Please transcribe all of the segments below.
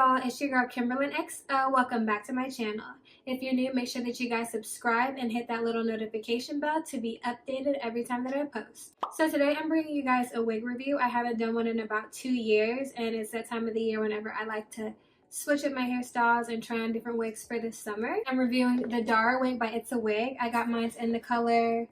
y'all, it's your girl Kimberlyn XO. Welcome back to my channel. If you're new, make sure that you guys subscribe and hit that little notification bell to be updated every time that I post. So today I'm bringing you guys a wig review. I haven't done one in about 2 years, and it's that time of the year whenever I like to switch up my hairstyles and try on different wigs for this summer. I'm reviewing the Dara wig by It's a Wig. I got mine in the color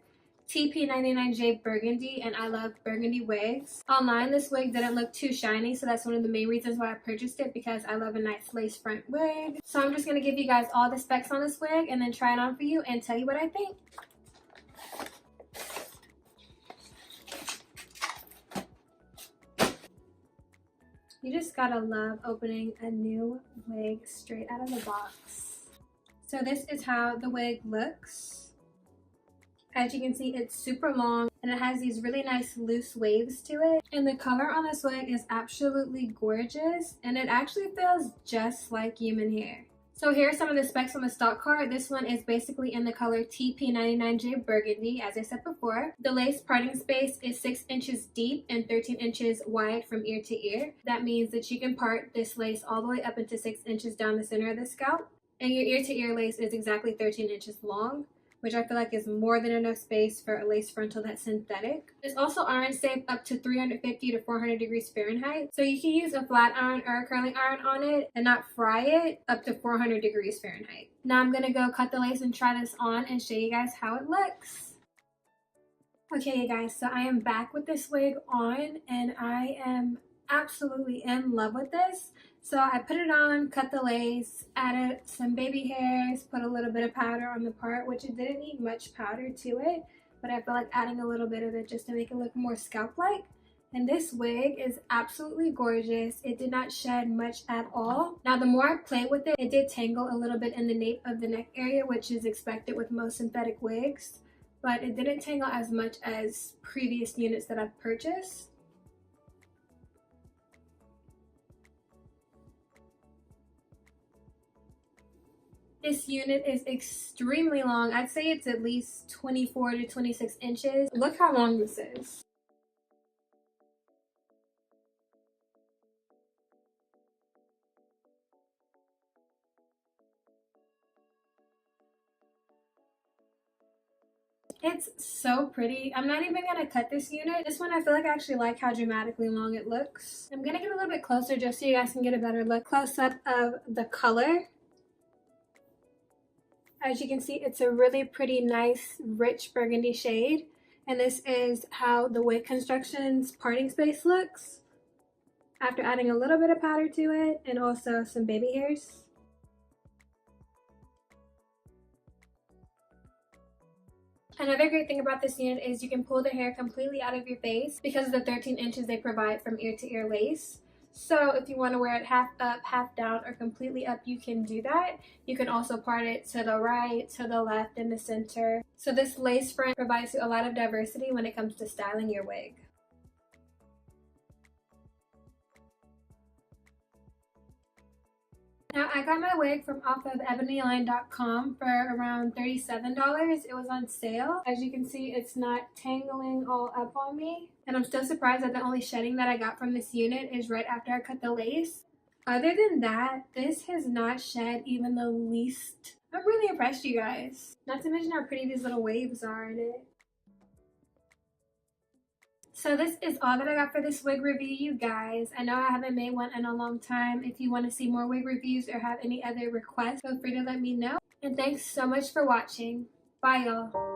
TP99J Burgundy, and I love burgundy wigs. Online, this wig didn't look too shiny, so that's one of the main reasons why I purchased it, because I love a nice lace front wig. So I'm just going to give you guys all the specs on this wig and then try it on for you and tell you what I think. You just gotta love opening a new wig straight out of the box. So this is how the wig looks. As you can see, it's super long and it has these really nice loose waves to it. And the color on this wig is absolutely gorgeous, and it actually feels just like human hair. So here are some of the specs on the stock card. This one is basically in the color TP99J Burgundy, as I said before. The lace parting space is 6 inches deep and 13 inches wide from ear to ear. That means that you can part this lace all the way up into 6 inches down the center of the scalp. And your ear to ear lace is exactly 13 inches long, which I feel like is more than enough space for a lace frontal that's synthetic. It's also iron safe up to 350 to 400 degrees Fahrenheit. So you can use a flat iron or a curling iron on it and not fry it up to 400 degrees Fahrenheit. Now I'm gonna go cut the lace and try this on and show you guys how it looks. Okay, you guys, so I am back with this wig on and I am absolutely in love with this. So I put it on, cut the lace, added some baby hairs, put a little bit of powder on the part, which it didn't need much powder to it, but I feel like adding a little bit of it just to make it look more scalp-like. And this wig is absolutely gorgeous. It did not shed much at all. Now, the more I played with it, it did tangle a little bit in the nape of the neck area, which is expected with most synthetic wigs, but it didn't tangle as much as previous units that I've purchased. This unit is extremely long. I'd say it's at least 24 to 26 inches. Look how long this is. It's so pretty. I'm not even gonna cut this unit. This one I feel like I actually like how dramatically long it looks. I'm gonna get a little bit closer just so you guys can get a better look. Close up of the color. As you can see, it's a really pretty nice rich burgundy shade, and this is how the wig construction's parting space looks after adding a little bit of powder to it and also some baby hairs. Another great thing about this unit is you can pull the hair completely out of your face because of the 13 inches they provide from ear to ear lace. So if you want to wear it half up, half down, or completely up, you can do that. You can also part it to the right, to the left, and the center. So this lace front provides you a lot of diversity when it comes to styling your wig. Now, I got my wig from off of ebonyline.com for around $37. It was on sale. As you can see, it's not tangling all up on me. And I'm still surprised that the only shedding that I got from this unit is right after I cut the lace. Other than that, this has not shed even the least. I'm really impressed, you guys. Not to mention how pretty these little waves are in it. So this is all that I got for this wig review, you guys. I know I haven't made one in a long time. If you want to see more wig reviews or have any other requests, feel free to let me know. And thanks so much for watching. Bye, y'all.